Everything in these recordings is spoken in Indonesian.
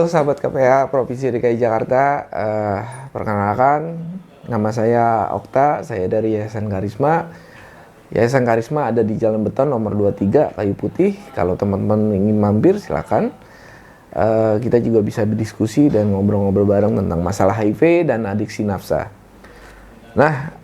sahabat KPA Provinsi DKI Jakarta, perkenalkan nama saya Okta, saya dari Yayasan Karisma. Yayasan Karisma ada di Jalan Beton nomor 23 Kayu Putih. Kalau teman-teman ingin mampir silakan. Kita juga bisa berdiskusi dan ngobrol-ngobrol bareng tentang masalah HIV dan adiksi nafsa. Nah,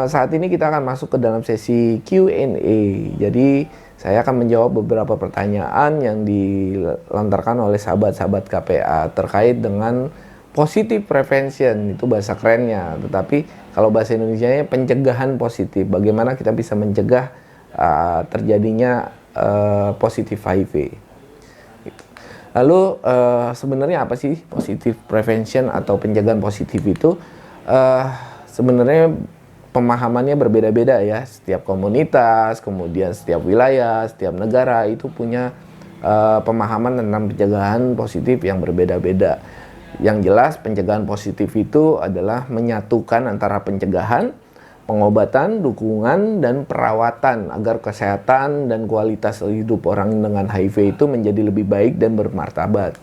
saat ini kita akan masuk ke dalam sesi Q&A. Jadi saya akan menjawab beberapa pertanyaan yang dilontarkan oleh sahabat-sahabat KPA terkait dengan positive prevention, itu bahasa kerennya. Tetapi kalau bahasa Indonesianya pencegahan positif, bagaimana kita bisa mencegah terjadinya positif HIV. Lalu sebenarnya apa sih positive prevention atau pencegahan positif itu? Sebenarnya pemahamannya berbeda-beda ya, setiap komunitas, kemudian setiap wilayah, setiap negara itu punya pemahaman tentang pencegahan positif yang berbeda-beda. Yang jelas pencegahan positif itu adalah menyatukan antara pencegahan, pengobatan, dukungan, dan perawatan agar kesehatan dan kualitas hidup orang dengan HIV itu menjadi lebih baik dan bermartabat.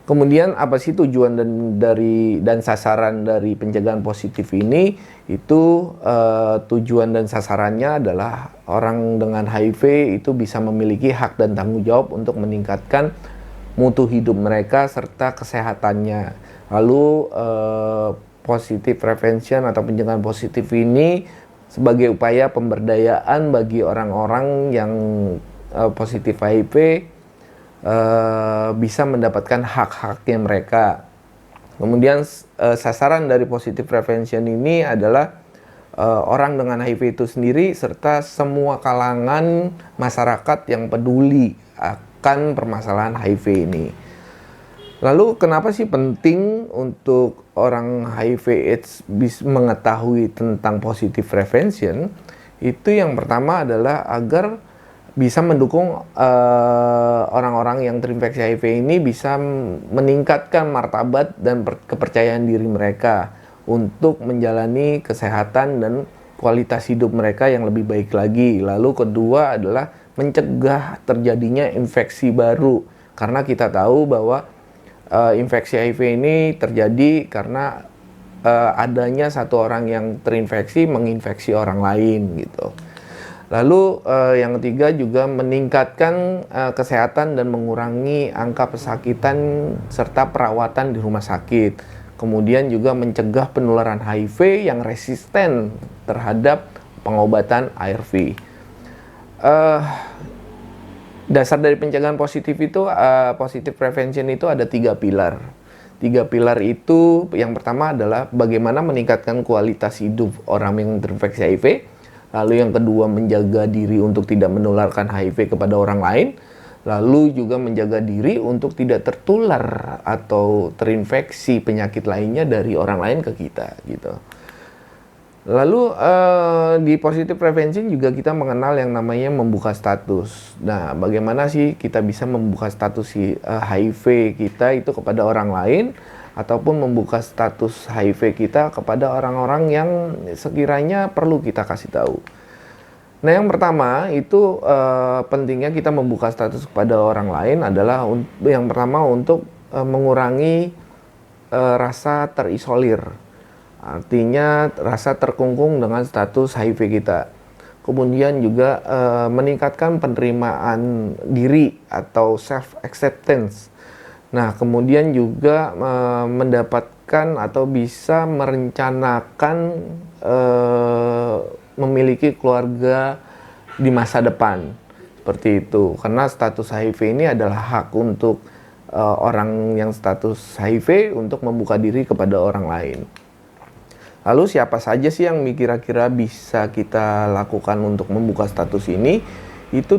Kemudian apa sih tujuan dan sasaran dari pencegahan positif ini? Itu tujuan dan sasarannya adalah orang dengan HIV itu bisa memiliki hak dan tanggung jawab untuk meningkatkan mutu hidup mereka serta kesehatannya. Lalu positive prevention atau pencegahan positif ini sebagai upaya pemberdayaan bagi orang-orang yang positif HIV bisa mendapatkan hak-haknya mereka. Kemudian sasaran dari positive prevention ini adalah orang dengan HIV itu sendiri serta semua kalangan masyarakat yang peduli akan permasalahan HIV ini. Lalu kenapa sih penting untuk orang HIV/AIDS bisa mengetahui tentang positive prevention? Itu yang pertama adalah agar bisa mendukung orang-orang yang terinfeksi HIV ini bisa meningkatkan martabat dan kepercayaan diri mereka untuk menjalani kesehatan dan kualitas hidup mereka yang lebih baik lagi. Lalu kedua adalah mencegah terjadinya infeksi baru, karena kita tahu bahwa infeksi HIV ini terjadi karena adanya satu orang yang terinfeksi menginfeksi orang lain gitu. Lalu yang ketiga juga meningkatkan kesehatan dan mengurangi angka pesakitan serta perawatan di rumah sakit. Kemudian juga mencegah penularan HIV yang resisten terhadap pengobatan ARV. Dasar dari pencegahan positif itu, positive prevention itu ada 3 pilar. 3 pilar itu yang pertama adalah bagaimana meningkatkan kualitas hidup orang yang terinfeksi HIV. Lalu yang kedua menjaga diri untuk tidak menularkan HIV kepada orang lain. Lalu juga menjaga diri untuk tidak tertular atau terinfeksi penyakit lainnya dari orang lain ke kita gitu. Lalu di positive prevention juga kita mengenal yang namanya membuka status. Nah, bagaimana sih kita bisa membuka status HIV kita itu kepada orang lain, ataupun membuka status HIV kita kepada orang-orang yang sekiranya perlu kita kasih tahu. Nah, yang pertama itu pentingnya kita membuka status kepada orang lain adalah yang pertama untuk mengurangi rasa terisolir. Artinya rasa terkungkung dengan status HIV kita. Kemudian juga meningkatkan penerimaan diri atau self acceptance. Nah, kemudian juga mendapatkan atau bisa merencanakan memiliki keluarga di masa depan. Seperti itu. Karena status HIV ini adalah hak untuk orang yang status HIV untuk membuka diri kepada orang lain. Lalu siapa saja sih yang kira-kira bisa kita lakukan untuk membuka status ini? Itu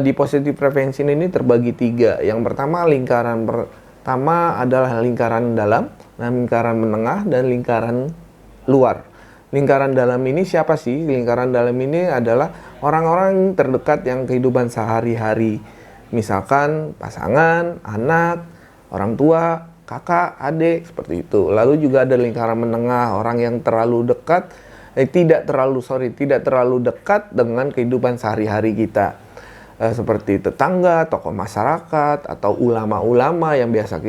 di positive prevention ini terbagi 3. Yang pertama, lingkaran pertama adalah lingkaran dalam, lingkaran menengah, dan lingkaran luar. Lingkaran dalam ini siapa sih? Lingkaran dalam ini adalah orang-orang terdekat yang kehidupan sehari-hari. Misalkan pasangan, anak, orang tua, kakak, adik, seperti itu. Lalu juga ada lingkaran menengah, orang yang terlalu dekat, tidak terlalu dekat dengan kehidupan sehari-hari kita. seperti tetangga, tokoh masyarakat, atau ulama-ulama yang biasa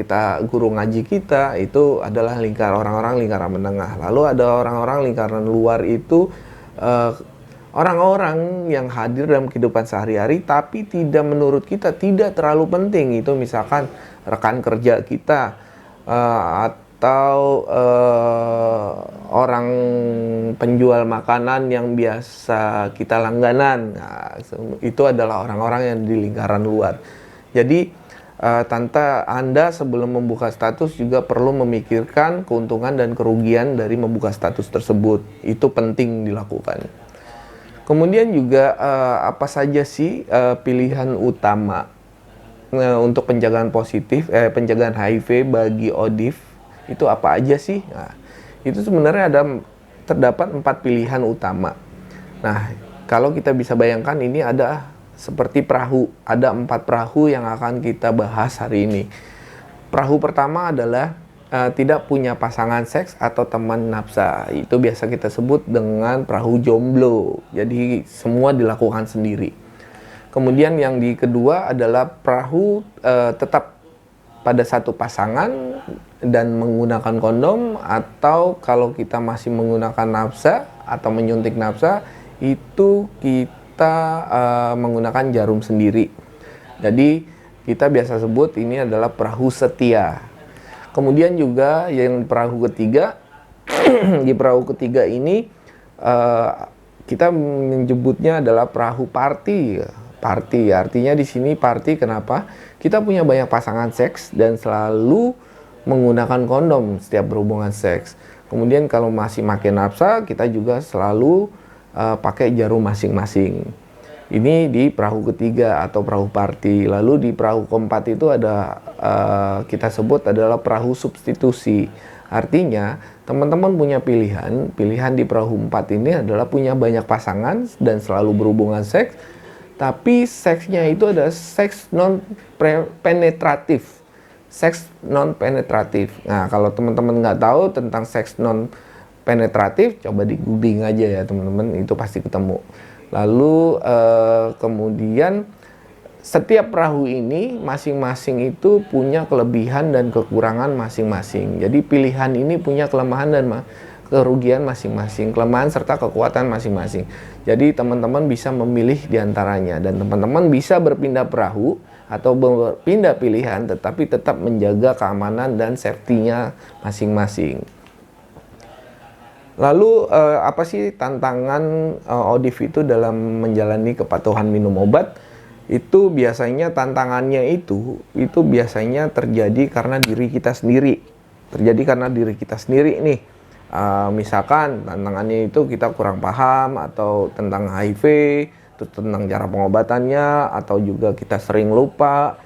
guru ngaji kita, itu adalah orang-orang lingkaran menengah. Lalu ada orang-orang lingkaran luar itu orang-orang yang hadir dalam kehidupan sehari-hari tapi menurut kita tidak terlalu penting. Itu misalkan rekan kerja kita, atau orang penjual makanan yang biasa kita langganan. Nah, itu adalah orang-orang yang di lingkaran luar. Jadi Anda sebelum membuka status juga perlu memikirkan keuntungan dan kerugian dari membuka status tersebut. Itu penting dilakukan. Kemudian juga apa saja sih pilihan utama untuk penjagaan penjagaan HIV bagi ODIF? Itu apa aja sih? Nah, itu sebenarnya terdapat 4 pilihan utama. Nah, kalau kita bisa bayangkan ini ada seperti perahu. Ada 4 perahu yang akan kita bahas hari ini. Perahu pertama adalah tidak punya pasangan seks atau teman nafsa. Itu biasa kita sebut dengan perahu jomblo. Jadi semua dilakukan sendiri. Kemudian yang kedua adalah perahu tetap pada satu pasangan dan menggunakan kondom, atau kalau kita masih menggunakan nafsa atau menyuntik nafsa, itu kita menggunakan jarum sendiri. Jadi kita biasa sebut ini adalah perahu setia. Kemudian juga yang perahu ketiga, di perahu ketiga ini kita menyebutnya adalah perahu party. Party artinya di sini party kenapa? Kita punya banyak pasangan seks dan selalu menggunakan kondom setiap berhubungan seks. Kemudian kalau masih makin nafsa, kita juga selalu pakai jarum masing-masing. Ini di perahu ketiga atau perahu party. Lalu di perahu keempat itu ada kita sebut adalah perahu substitusi. Artinya teman-teman punya pilihan. Pilihan di perahu 4 ini adalah punya banyak pasangan dan selalu berhubungan seks, tapi seksnya itu ada seks non-penetratif. Seks non-penetratif. Nah, kalau teman-teman nggak tahu tentang seks non-penetratif, coba di googling aja ya teman-teman, itu pasti ketemu. Lalu kemudian setiap perahu ini masing-masing itu punya kelebihan dan kekurangan masing-masing. Jadi pilihan ini punya kelemahan dan kerugian masing-masing, kelemahan serta kekuatan masing-masing. Jadi teman-teman bisa memilih diantaranya, dan teman-teman bisa berpindah perahu atau berpindah pilihan, tetapi tetap menjaga keamanan dan safety-nya masing-masing. Lalu apa sih tantangan ODIF itu dalam menjalani kepatuhan minum obat? Itu biasanya tantangannya itu biasanya terjadi karena diri kita sendiri. Nih. Misalkan tantangannya itu kita kurang paham atau tentang HIV, terus tentang cara pengobatannya, atau juga kita sering lupa,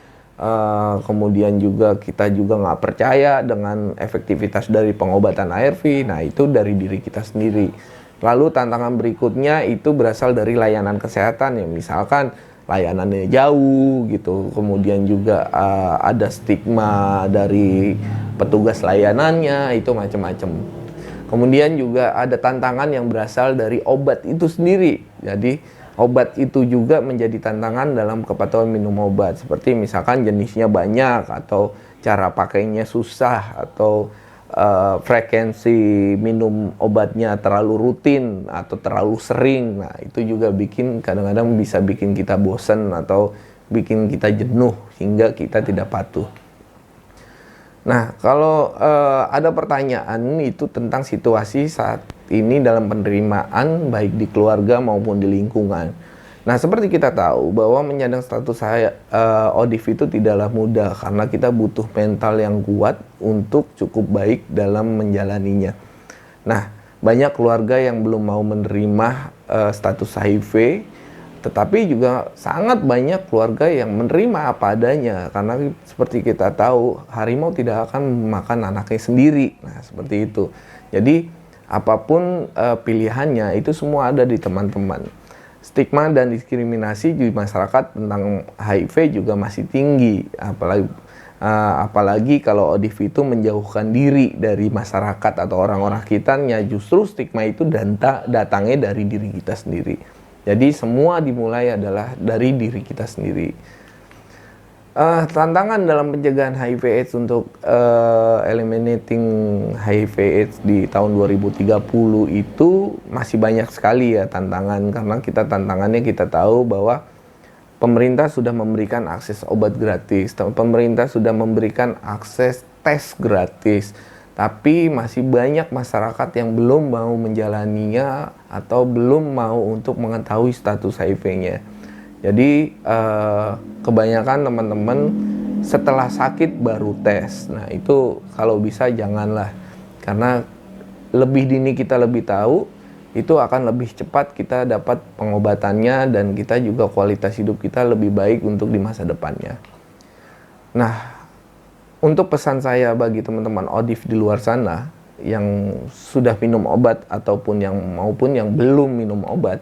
kemudian juga kita juga nggak percaya dengan efektivitas dari pengobatan ARV. Nah, itu dari diri kita sendiri. Lalu tantangan berikutnya itu berasal dari layanan kesehatan, ya misalkan layanannya jauh gitu, kemudian juga ada stigma dari petugas layanannya, itu macam-macam. Kemudian juga ada tantangan yang berasal dari obat itu sendiri. Jadi obat itu juga menjadi tantangan dalam kepatuhan minum obat. Seperti misalkan jenisnya banyak, atau cara pakainya susah, atau frekuensi minum obatnya terlalu rutin atau terlalu sering. Nah, itu juga kadang-kadang bisa bikin kita bosan atau bikin kita jenuh hingga kita tidak patuh. Nah, kalau ada pertanyaan itu tentang situasi saat ini dalam penerimaan baik di keluarga maupun di lingkungan. Nah, seperti kita tahu bahwa menyandang status ODIF itu tidaklah mudah karena kita butuh mental yang kuat untuk cukup baik dalam menjalaninya. Nah, banyak keluarga yang belum mau menerima status HIV, tetapi juga sangat banyak keluarga yang menerima apa adanya, karena seperti kita tahu harimau tidak akan memakan anaknya sendiri. Nah, seperti itu. Jadi apapun pilihannya itu semua ada di teman-teman. Stigma dan diskriminasi di masyarakat tentang HIV juga masih tinggi, apalagi kalau ODIF itu menjauhkan diri dari masyarakat atau orang-orang sekitarnya. Justru stigma itu datangnya dari diri kita sendiri. Jadi semua dimulai adalah dari diri kita sendiri. Tantangan dalam pencegahan HIV/AIDS untuk eliminating HIV/AIDS di tahun 2030 itu masih banyak sekali ya tantangan, karena tantangannya kita tahu bahwa pemerintah sudah memberikan akses obat gratis, pemerintah sudah memberikan akses tes gratis, tapi masih banyak masyarakat yang belum mau menjalaninya atau belum mau untuk mengetahui status HIV-nya. Jadi kebanyakan teman-teman setelah sakit baru tes. Nah itu kalau bisa janganlah, karena lebih dini kita lebih tahu, itu akan lebih cepat kita dapat pengobatannya dan kita juga kualitas hidup kita lebih baik untuk di masa depannya. Nah, untuk pesan saya bagi teman-teman ODIF di luar sana yang sudah minum obat ataupun maupun yang belum minum obat,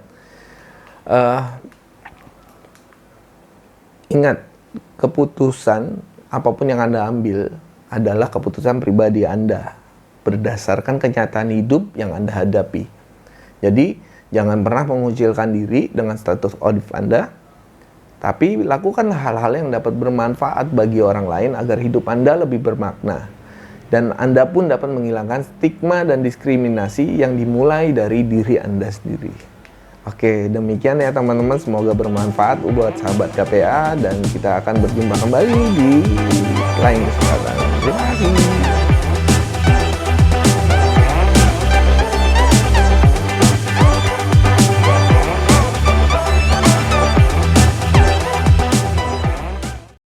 ingat, keputusan apapun yang Anda ambil adalah keputusan pribadi Anda berdasarkan kenyataan hidup yang Anda hadapi. Jadi, jangan pernah mengucilkan diri dengan status ODIF Anda, tapi lakukanlah hal-hal yang dapat bermanfaat bagi orang lain agar hidup Anda lebih bermakna. Dan Anda pun dapat menghilangkan stigma dan diskriminasi yang dimulai dari diri Anda sendiri. Oke, demikian ya teman-teman, semoga bermanfaat buat sahabat KPA dan kita akan berjumpa kembali di lain kesempatan. Terima kasih.